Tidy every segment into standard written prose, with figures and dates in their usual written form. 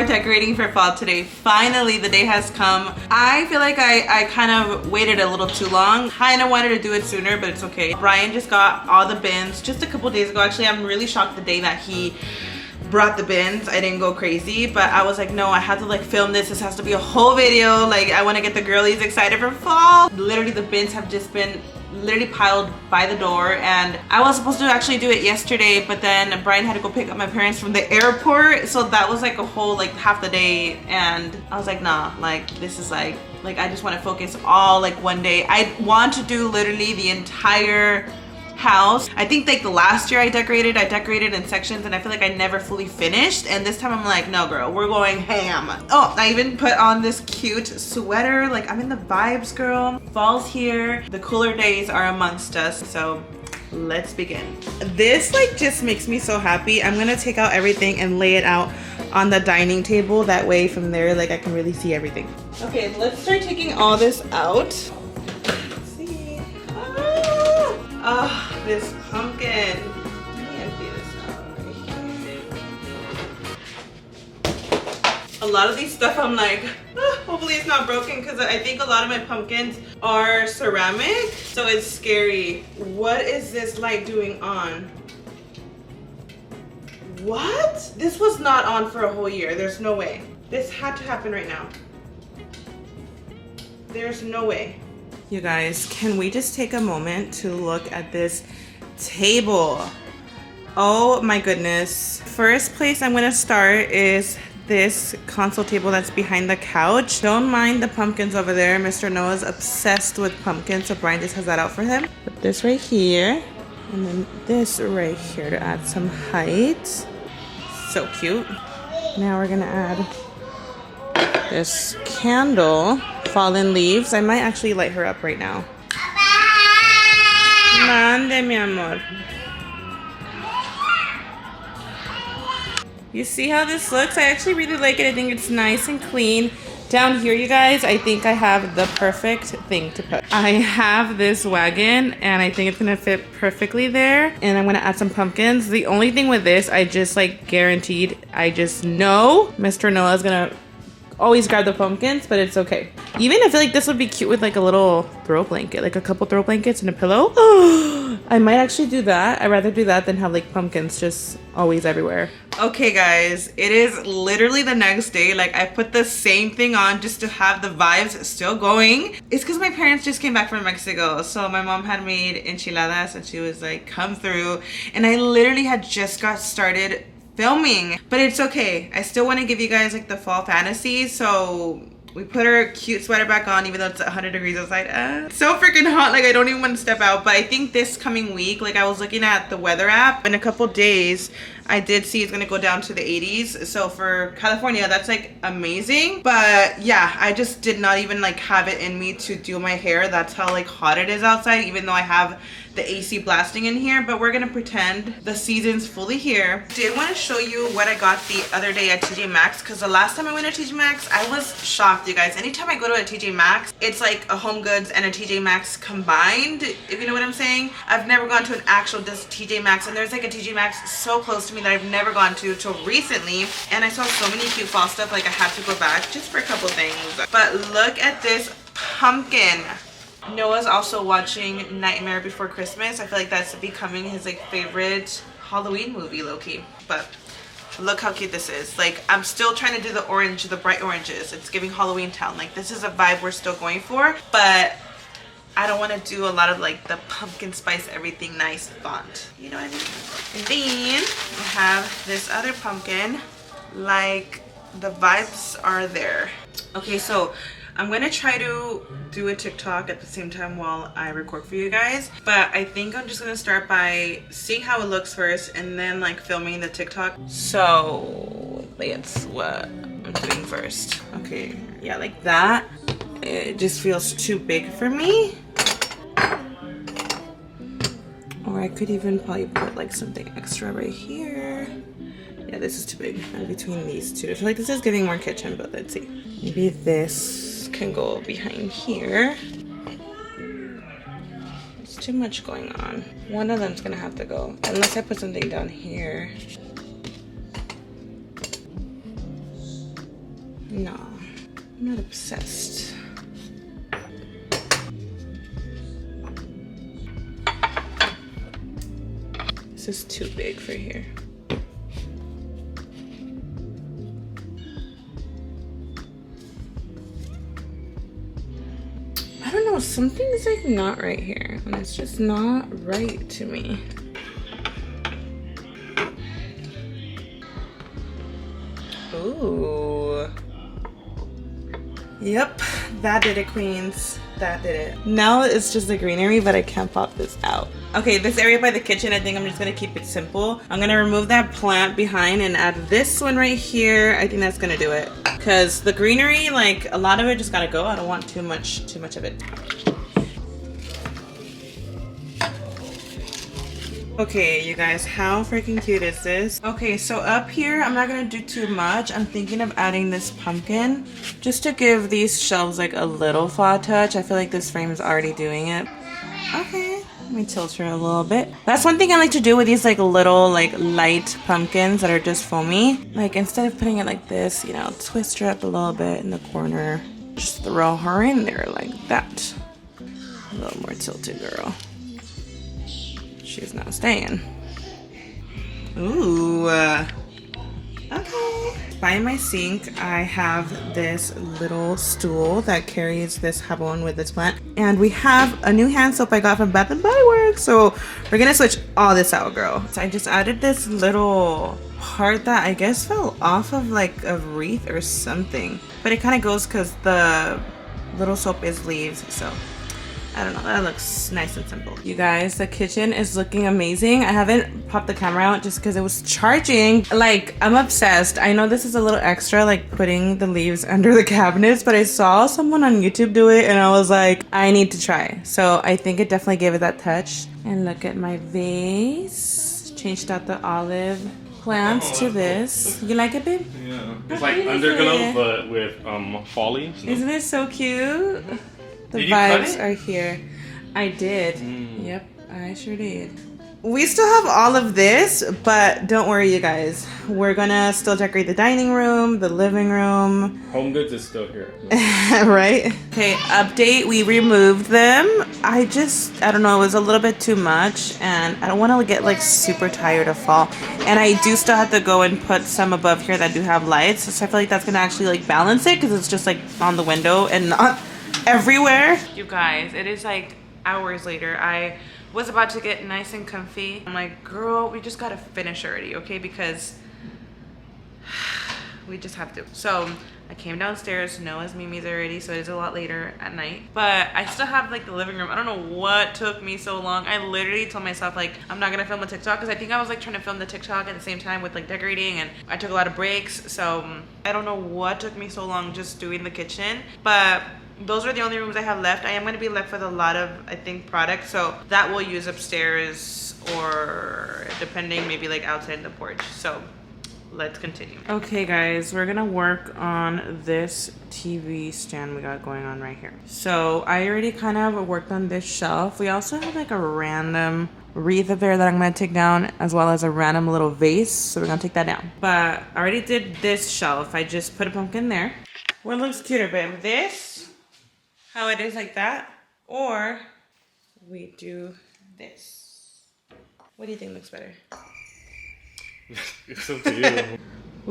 Decorating for fall today. Finally, the day has come. I feel like I kind of waited a little too long. Kind of wanted to do it sooner, but it's okay. Bryan just got all the bins just a couple days ago. Actually, I'm really shocked the day that he brought the bins. I didn't go crazy, but I was like, no, I had to like film this. This has to be a whole video. Like, I want to get the girlies excited for fall. Literally, the bins have just been literally piled by the door, and I was supposed to actually do it yesterday, but then Bryan had to go pick up my parents from the airport, so that was like a whole like half the day, and I was like, nah, like this is like I just want to focus all like one day. I want to do literally the entire house. I think like the last year I decorated in sections, and I feel like I never fully finished, and this time I'm like, no girl, we're going ham. Oh, I even put on this cute sweater. Like, I'm in the vibes, girl. Fall's here. The cooler days are amongst us, so let's begin. This like just makes me so happy. I'm gonna take out everything and lay it out on the dining table. That way from there, like, I can really see everything. Okay, let's start taking all this out. Oh, this pumpkin. Let me empty this out right here. A lot of these stuff I'm like, hopefully it's not broken, because I think a lot of my pumpkins are ceramic, so it's scary. What is this light doing on? What? This was not on for a whole year. There's no way. This had to happen right now. There's no way. You guys, can we just take a moment to look at this table? Oh my goodness. First place I'm gonna start is this console table that's behind the couch. Don't mind the pumpkins over there. Mr. Noah's obsessed with pumpkins, so Bryan just has that out for him. Put this right here, and then this right here to add some height. So cute. Now we're gonna add this candle, fallen leaves. I might actually light her up right now. Mande, mi amor. You see how this looks? I actually really like it. I think it's nice and clean. Down here, you guys, I think I have the perfect thing to put. I have this wagon, and I think it's gonna fit perfectly there. And I'm gonna add some pumpkins. The only thing with this, I just like guaranteed, I just know Mr. Noah's gonna always grab the pumpkins, but it's okay. Even I feel like this would be cute with like a little throw blanket, like a couple throw blankets and a pillow. I might actually do that. I'd rather do that than have like pumpkins just always everywhere. Okay guys, it is literally the next day. Like, I put the same thing on just to have the vibes still going. It's because my parents just came back from Mexico, so my mom had made enchiladas and she was like, come through, and I literally had just got started filming, but it's okay. I still want to give you guys like the fall fantasy, so we put our cute sweater back on even though it's 100 degrees outside. It's so freaking hot, like I don't even want to step out. But I think this coming week, like, I was looking at the weather app, in a couple days I did see it's gonna go down to the 80s. So for California, that's like amazing. But yeah, I just did not even like have it in me to do my hair. That's how like hot it is outside, even though I have the AC blasting in here. But we're gonna pretend the season's fully here. Did want to show you what I got the other day at TJ Maxx, because the last time I went to TJ Maxx, I was shocked, you guys. Anytime I go to a TJ Maxx, it's like a Home Goods and a TJ Maxx combined, if you know what I'm saying. I've never gone to an actual TJ Maxx, and there's like a TJ Maxx so close to me that I've never gone to till recently, and I saw so many cute fall stuff, like I had to go back just for a couple things. But look at this pumpkin. Noah's also watching Nightmare Before Christmas. I feel like that's becoming his like favorite Halloween movie, low-key. But look how cute this is. Like, I'm still trying to do the orange, the bright oranges. It's giving Halloween Town. Like, this is a vibe we're still going for, but I don't want to do a lot of like the pumpkin spice everything nice font, you know what I mean? And then I have this other pumpkin. Like, the vibes are there. Okay, so I'm gonna try to do a TikTok at the same time while I record for you guys, but I think I'm just gonna start by seeing how it looks first and then like filming the TikTok. So that's what I'm doing first. Okay, yeah, like that. It just feels too big for me. Or I could even probably put like something extra right here. Yeah, this is too big in between these two. I feel like this is giving more kitchen, but let's see. Maybe this this can go behind here. There's too much going on. One of them's gonna have to go, unless I put something down here. No, I'm not obsessed. This is too big for here. I don't know, something's like not right here, and it's just not right to me. Ooh. Yep, that did it, queens. That did it. Now it's just the greenery, but I can't pop this out. Okay, this area by the kitchen, I think I'm just gonna keep it simple. I'm gonna remove that plant behind and add this one right here. I think that's gonna do it. Cause the greenery, like a lot of it just gotta go. I don't want too much of it. Okay, you guys, how freaking cute is this? Okay, so up here, I'm not gonna do too much. I'm thinking of adding this pumpkin just to give these shelves like a little fall touch. I feel like this frame is already doing it. Okay, let me tilt her a little bit. That's one thing I like to do with these like little like light pumpkins that are just foamy. Like instead of putting it like this, you know, twist her up a little bit in the corner. Just throw her in there like that. A little more tilted, girl. She's not staying. Ooh. Okay. By my sink, I have this little stool that carries this jabon with this plant. And we have a new hand soap I got from Bath & Body Works. So we're gonna switch all this out, girl. So I just added this little part that I guess fell off of like a wreath or something. But it kind of goes because the little soap is leaves, so. I don't know, that looks nice and simple. You guys, the kitchen is looking amazing. I haven't popped the camera out just because it was charging. Like, I'm obsessed. I know this is a little extra, like putting the leaves under the cabinets, but I saw someone on YouTube do it and I was like, I need to try. So I think it definitely gave it that touch. And look at my vase. Changed out the olive plants to this. You like it, babe? Yeah. It's like underglow, but with fall leaves. No? Isn't it so cute? The Did you cut vibes it? are here. I did. Yep, I sure did. We still have all of this, but don't worry, you guys. We're gonna still decorate the dining room, the living room. Home Goods is still here. Right? Okay, update. We removed them. I don't know, it was a little bit too much, and I don't want to get like super tired of fall. And I do still have to go and put some above here that do have lights, so I feel like that's gonna actually like balance it because it's just like on the window and not everywhere. You guys, it is like hours later. I was about to get nice and comfy. I'm like, girl, we just gotta finish already, okay? Because we just have to. So I came downstairs. Noah's Mimi's already, so it is a lot later at night. But I still have like the living room. I don't know what took me so long. I literally told myself like, I'm not gonna film a TikTok because I think I was like trying to film the TikTok at the same time with like decorating, and I took a lot of breaks. So I don't know what took me so long just doing the kitchen. But those are the only rooms I have left. I am going to be left with a lot of, I think, products. So that we'll use upstairs or depending, maybe like outside the porch. So let's continue. Okay, guys, we're going to work on this TV stand we got going on right here. So I already kind of worked on this shelf. We also have like a random wreath up there that I'm going to take down, as well as a random little vase. So we're going to take that down. But I already did this shelf. I just put a pumpkin there. What looks cuter, babe? This? How it is like that, or we do this. What do you think looks better? It's up to you.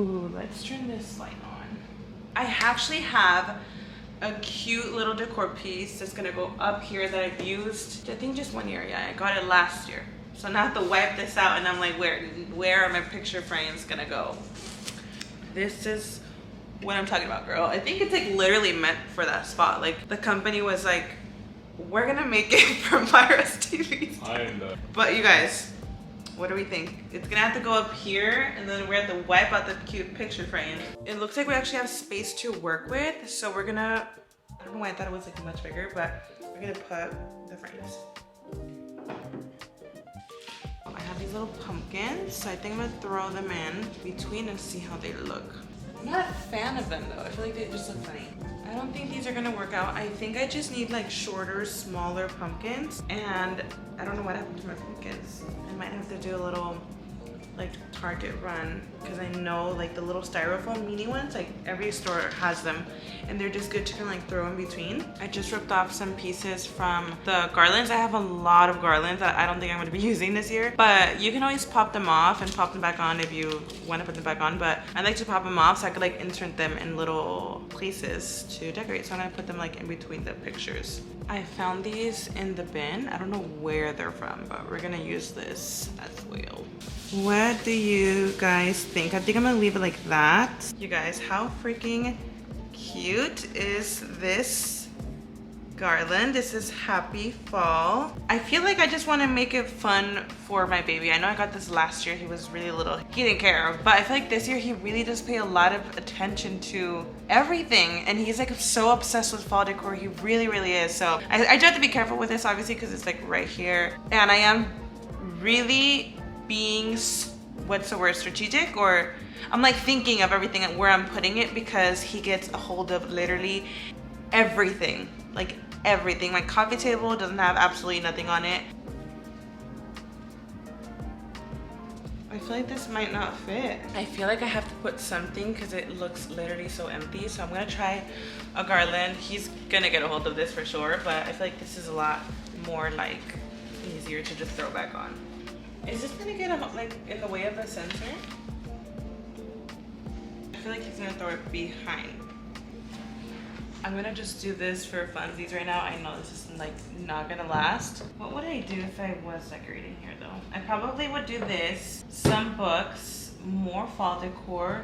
Ooh, let's turn this light on. I actually have a cute little decor piece that's gonna go up here that I've used, I think just one area. I got it last year. So now I have to wipe this out and I'm like, where are my picture frames gonna go? This is what I'm talking about, girl. I think it's like literally meant for that spot. Like the company was like, we're gonna make it for Myra's TV. But you guys, what do we think? It's gonna have to go up here and then we have to wipe out the cute picture frame. It looks like we actually have space to work with. So we're gonna, I don't know why I thought it was like much bigger, but we're gonna put the frames. I have these little pumpkins, so I think I'm gonna throw them in between and see how they look. I'm not a fan of them though. I feel like they just look funny. I don't think these are gonna work out. I think I just need like shorter, smaller pumpkins. And I don't know what happened to my pumpkins. I might have to do a little like Target run, because I know like the little styrofoam mini ones, like every store has them, and they're just good to kind of like throw in between. I just ripped off some pieces from the garlands. I have a lot of garlands that I don't think I'm going to be using this year, but you can always pop them off and pop them back on if you want to put them back on. But I like to pop them off so I could like insert them in little places to decorate. So I'm going to put them like in between the pictures. I found these in the bin. I don't know where they're from, but we're gonna use this as well. What do you guys think? I think I'm gonna leave it like that. You guys, how freaking cute is this garland? This is Happy Fall. I feel like I just want to make it fun for my baby. I know I got this last year. He was really little. He didn't care. But I feel like this year he really does pay a lot of attention to everything. And he's like so obsessed with fall decor. He really, really is. So I do have to be careful with this, obviously, because it's like right here. And I am really being, what's the word, strategic? Or I'm like thinking of everything and where I'm putting it, because he gets a hold of literally everything. Like everything. My coffee table doesn't have absolutely nothing on it. I feel like this might not fit. I feel like I have to put something because it looks literally so empty. So I'm gonna try a garland. He's gonna get a hold of this for sure, but I feel like this is a lot more like easier to just throw back on. Is this gonna get like in the way of the sensor? I feel like he's gonna throw it behind. I'm gonna just do this for funsies right now. I know this is like not gonna last. What would I do if I was decorating here though? I probably would do this, some books, more fall decor.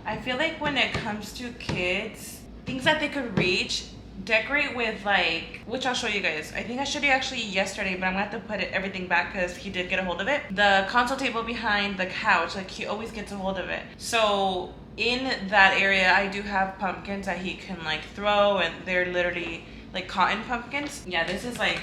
I feel like when it comes to kids, things that they could reach, decorate with like, which I'll show you guys. I think I showed you actually yesterday, but I'm gonna have to put everything back because he did get a hold of it. The console table behind the couch, like he always gets a hold of it. So in that area, I do have pumpkins that he can like throw, and they're literally like cotton pumpkins. Yeah, this is like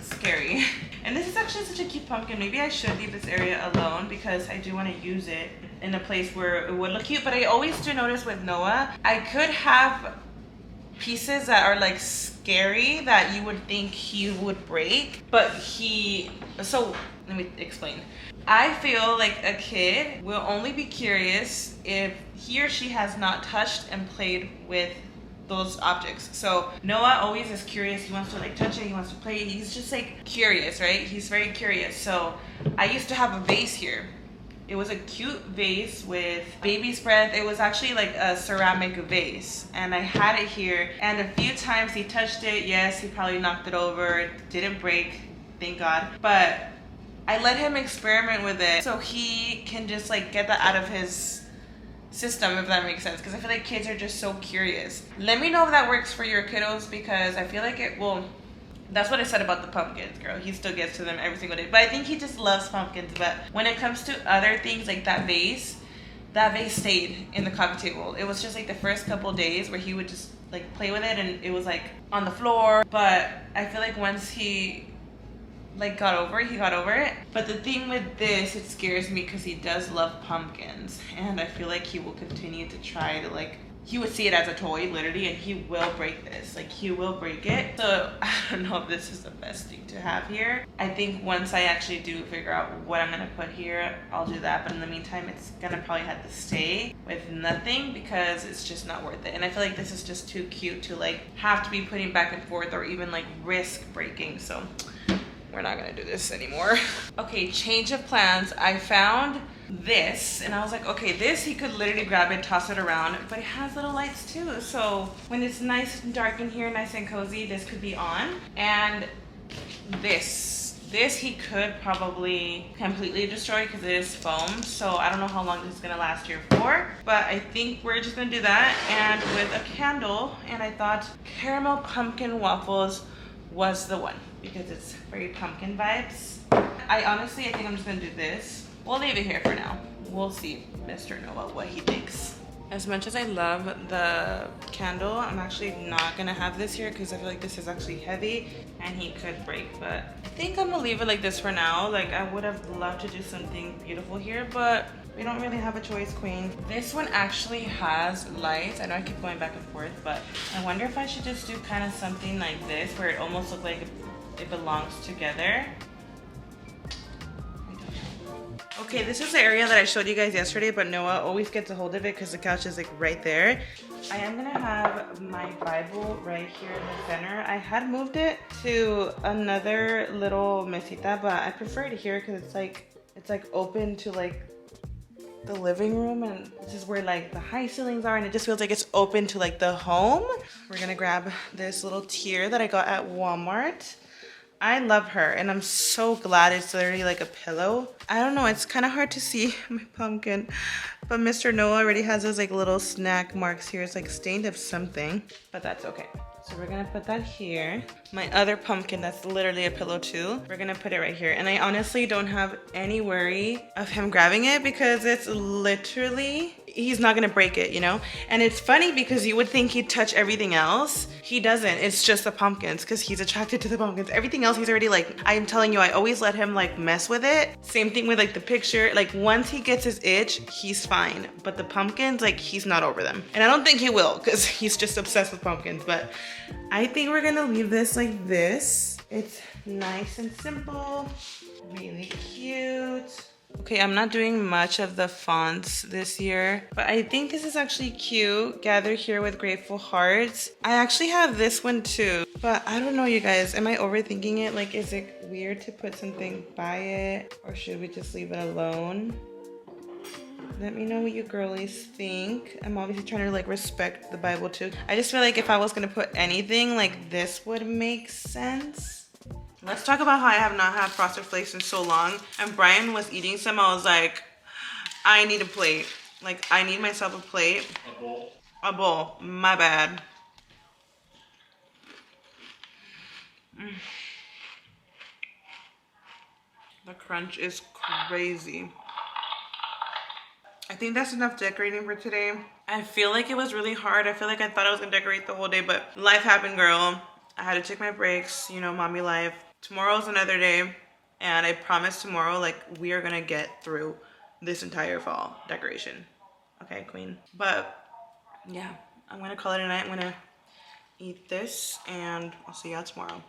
scary. And this is actually such a cute pumpkin. Maybe I should leave this area alone because I do want to use it in a place where it would look cute. But I always do notice with Noah, I could have pieces that are like scary that you would think he would break, but so let me explain. I feel like a kid will only be curious if he or she has not touched and played with those objects. So Noah always is curious. He wants to like touch it. He wants to play. He's just like curious, right? He's very curious. So I used to have a vase here. It was a cute vase with baby's breath. It was actually like a ceramic vase, and I had it here. And a few times he touched it. Yes, he probably knocked it over. It didn't break, thank God. But I let him experiment with it so he can just like get that out of his system, if that makes sense, because I feel like kids are just so curious. Let me know if that works for your kiddos, because I feel like it will. That's what I said about the pumpkins, girl. He still gets to them every single day. But I think he just loves pumpkins. But when it comes to other things like that vase stayed in the coffee table. It was just like the first couple days where he would just like play with it, and it was like on the floor. But I feel like once he like got over it. But the thing with this, it scares me because he does love pumpkins, and I feel like he will continue to try to like, he would see it as a toy literally, and he will break this. Like he will break it. So I don't know if this is the best thing to have here. I think once I actually do figure out what I'm gonna put here, I'll do that. But in the meantime, it's gonna probably have to stay with nothing because it's just not worth it. And I feel like this is just too cute to like have to be putting back and forth or even like risk breaking. So we're not gonna do this anymore. Okay, change of plans. I found this and I was like, okay, this he could literally grab it, toss it around, but it has little lights too. So when it's nice and dark in here, nice and cozy, this could be on. And this he could probably completely destroy because it is foam. So I don't know how long this is gonna last here for, but I think we're just gonna do that and with a candle. And I thought caramel pumpkin waffles was the one because it's very pumpkin vibes. I think I'm just gonna do this. We'll leave it here for now. We'll see Mr. Noah what he thinks. As much as I love the candle, I'm actually not gonna have this here because I feel like this is actually heavy and he could break, but I think I'm gonna leave it like this for now. Like I would have loved to do something beautiful here, but We don't really have a choice, queen. This one actually has lights. I know I keep going back and forth, but I wonder if I should just do kind of something like this where it almost looks like it belongs together. Okay, this is the area that I showed you guys yesterday, but Noah always gets a hold of it because the couch is like right there. I am gonna have my Bible right here in the center. I had moved it to another little mesita, but I prefer it here because it's like open to like the living room, and this is where like the high ceilings are, and it just feels like it's open to like the home. We're gonna grab this little tier that I got at Walmart. I love her, and I'm so glad it's literally like a pillow. I don't know, it's kind of hard to see my pumpkin, but Mr. Noah already has those like little snack marks here. It's like stained of something, but that's okay. So we're gonna put that here. My other pumpkin, that's literally a pillow too, we're gonna put it right here. And I honestly don't have any worry of him grabbing it because it's literally, he's not gonna break it, you know? And it's funny because you would think he'd touch everything else. He doesn't, it's just the pumpkins because he's attracted to the pumpkins. Everything else he's already like, I am telling you, I always let him like mess with it. Same thing with like the picture. Like once he gets his itch, he's fine. But the pumpkins, like he's not over them. And I don't think he will because he's just obsessed with pumpkins. But I think we're gonna leave this like this. It's nice and simple, really cute. Okay, I'm not doing much of the fonts this year, but I think this is actually cute. Gather here with grateful hearts. I actually have this one too, but I don't know, you guys. Am I overthinking it? Like, is it weird to put something by it, or should we just leave it alone? Let me know what you girlies think. I'm obviously trying to like respect the Bible too. I just feel like if I was gonna put anything, like this would make sense. Let's talk about how I have not had Frosted Flakes in so long. And Bryan was eating some. I was like, I need a plate. Like, I need myself a plate. A bowl. A bowl. My bad. The crunch is crazy. I think that's enough decorating for today. I feel like it was really hard. I feel like I thought I was gonna decorate the whole day, but life happened, girl. I had to take my breaks, you know, mommy life. Tomorrow's another day, and I promise tomorrow, like, we are gonna get through this entire fall decoration. Okay, queen? But, yeah, I'm gonna call it a night. I'm gonna eat this, and I'll see y'all tomorrow.